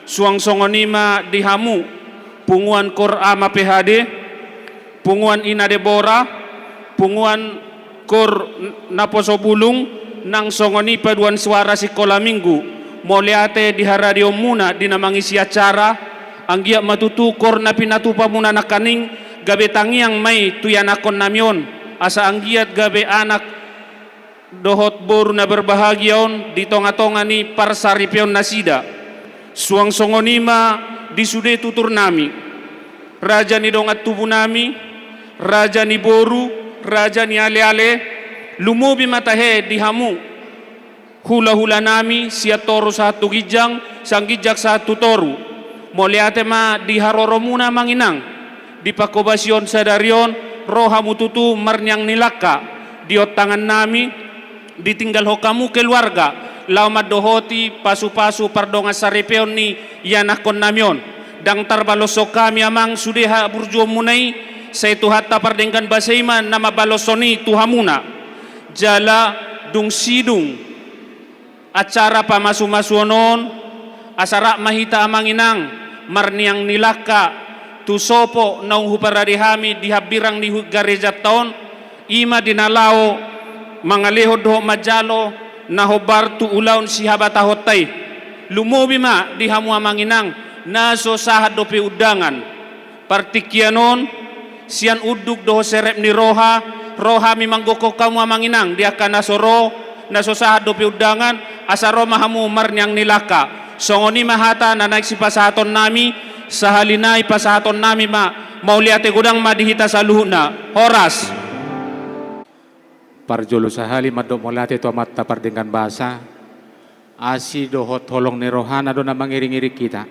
suang songonima dihamu punguan kor ama PHD, punguan ina Debora, punguan kor naposo bulung nang songoni paduan suara sekolah minggu moliate di haradio muna dinamangisi acara anggia matutu kor na pinatupa muna nakaning gabe tangiang may tuyanakon namyon asa anggiat gabe anak dohot boru na berbahagiaon di tonga-tonga ni parsaripion nasida suang songonima di sude tutur nami raja ni dongat tubuh nami raja ni boru raja ni ale-ale lumubi matahe di hamu hula-hula nami sia toru satu gijang sang gijak satu toru moliate ma di haroro muna manginang di pakobasion sadarion roha mututu marnyang nilaka di tangan nami ditinggal hokamu keluarga lama dohoti pasu-pasu pardonga sarepeon ni yanakon namyon dang tarbaloso kami amang sudeha burjo munai saya hatta pardengkan basaiman nama balosoni tuhamuna jala dung sidung acara pamasu-masuonon asara mahita amanginang marniang nilaka tusopo naung huparadihami dihabirang ni garejat taon ima dinalao mangaleho do majalo nahobar tu ulaun sihabata hotai lumobi ma dihamu amanginang naso sahat dope udangan partikianon sian uduk doho serep ni roha mi manggoko kamu amanginang dia kana soro naso sahat dope udangan asaro mahamu marnyang nilaka songoni mahata na naik si pasahaton nami sahalinai pasahaton nami ma mauliate gudang madihita saluhuna horas parjolo sahali madok molate to matta pardengkan bahasa asi dohot tolong ni rohana do na mangiring-iring kita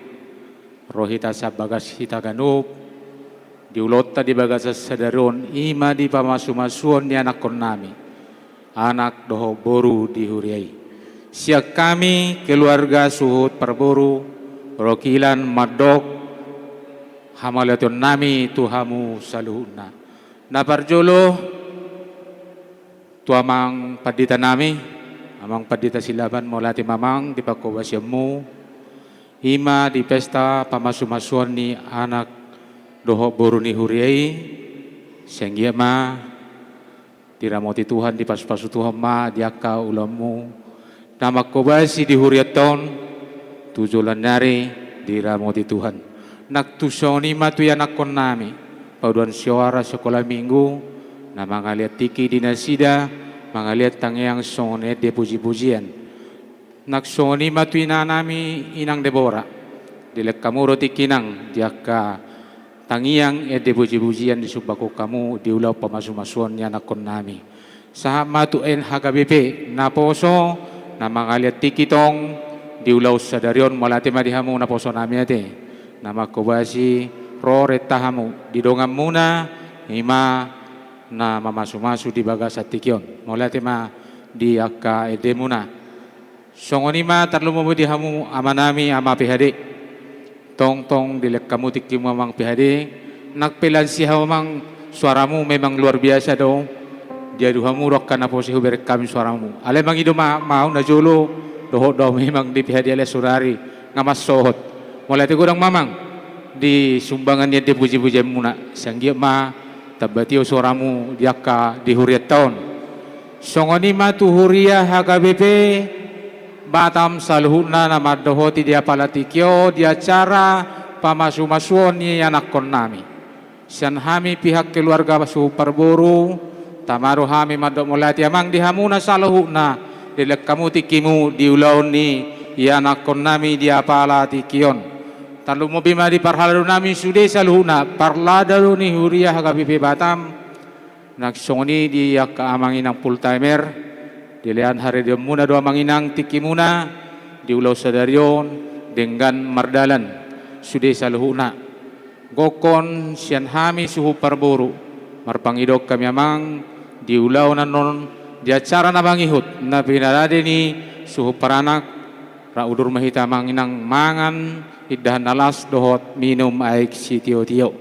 rohita sa bagas hita ganup diulotta di bagas sadaron ima di pamasu-masuon ni anak kon nami anak doho boru dihuriai siak kami keluarga suhut perboru rokilan madok hamalaton nami tuhamu saluhuna na parjolo tu amang padita nami amang padita silaban molati mamang di pakobasyamu hima di pesta pamasu-masuan ni anak doho boru ni huriai sehingga ma diramoti Tuhan di pasu-pasu Tuhan ma diaka ulamu nama kobasi di huriaton tujulan nari diramoti Tuhan nak tusoni ma tu anak kon nami pauduan suara sekolah minggu na mangaliat tiki dinasida mangaliat tangyang sone de puji-pujian naksoni matuina nami inang Debora dilek kamuro tikinang diaka tangiang de puji-pujian di subako kamu diulau pamasu-masuan nya nakon nami saha matu en HKBP naposo na mangaliat tiki tong diulau sadarion malate madihamu naposo nami ate nama kobasi ro retahamu didongam muna ima na mamasu-masu di bagas atikion molate ma di akka edemuna songoni ma tarlumo di hamu amanami ama PHD tong dilek kamu tikimu amang PHD nakpelan si hamang suaramu memang luar biasa do dia duhamu rok kana posi huber kami suaramu ale mang ido mau na jolo doho do memang di PHD ale surari ngamas sohot molate gudang mamang di sumbangan dia puji-puji muna sanggia ma tabatio suaramu diaka di huriat tahun songoni matu huria HKBP Batam saluhuna nama dohoti dia palatikyo dia cara pamasu-masuon ni anak kon nami sian hami pihak keluarga su perboru tamaru hami madok molati amang dihamuna saluhuna dilek kamu tikimu diulaun ni anak kon nami dia palatikyon talu mobi madi parhalaru nami sude saluhuna parladaru ni huriah HKBP Batam naksongoni dia kaamanginang full timer dilean hari dia muna doa manginang tikimuna diulau sadarion dengan mardalan sude saluhuna gokon sian hami suhu parboru marpangidok kami amang diulau nanon dia cara na mangihut na pinarade ni suhu paranak ra udur mahita manginang mangan iddahan alas dohot minum aik si tio-tio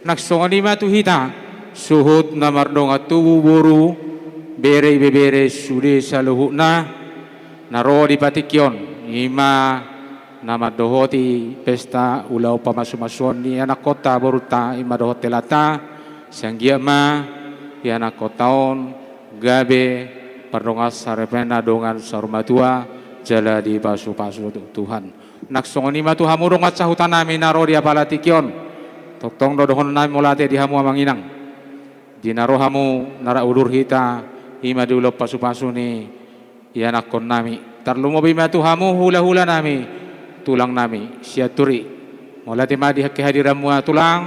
naksongani matu hita suhut na mardong atubu buru bere sude saluhuna naro di patikyon ima nama dohoti pesta ulau pamasumason ni anak kota boruta ima dohot telata sanggia ma di anak kotaon gabe pardongas sarepena dongan sarmatua jala di pasu-pasu Tuhan naksongoni ma Tuhan murung at sahutan namin naro di apalatikyon toktong dodohon namin mulate di hamu amanginang di naro hamu nara udur hita ima diulo pasu-pasu ni anak kon nami tarlumobi ma Tuhamu hula-hula nami tulang nami siaturi mulate ma di kehadiranmu tulang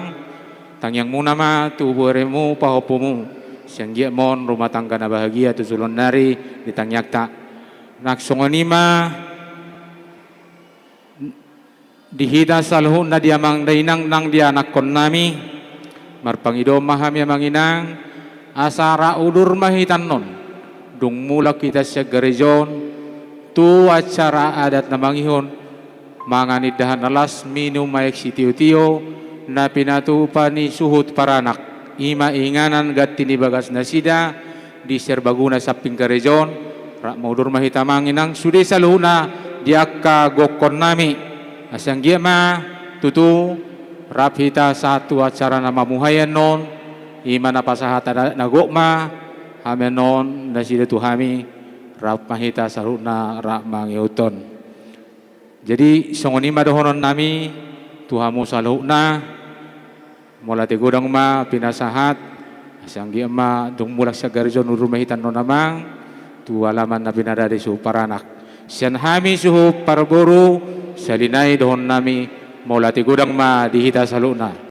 tangyang muna ma tubuhremu pahopumu siyanggia mon rumah tangga na bahagia tusulon nari ditangyak ta naksongonima dihita salhun na diamang dainang nang dia anak kon nami marpangido maham ya manginang asara udur mahitan non dung mula kita sa gerejon tu acara adat na mangihon manganid dahan alas minum maik si tiyo-tiyo na pinatupa ni suhut paranak ima inganan gat tinibagas na sida di serbaguna sa pingkarejon rak maudur mahita manginang sude saluna diakka gokon nami asang giama tutu rap hita satu acara na mamuhayan non ima na pasahat na gokma hamenon na sida tuhami rap mahita saluna rak mangiuton. Jadi songoni madohonon nami Tuhamu saluna mula tegudang ma pinasahat asanggi ma dung mulak sa garjon urumahitan no namang tu alaman na pinadade su paranak sian hami suhu parboru salinay dohon nami mula tegudang ma dihita saluna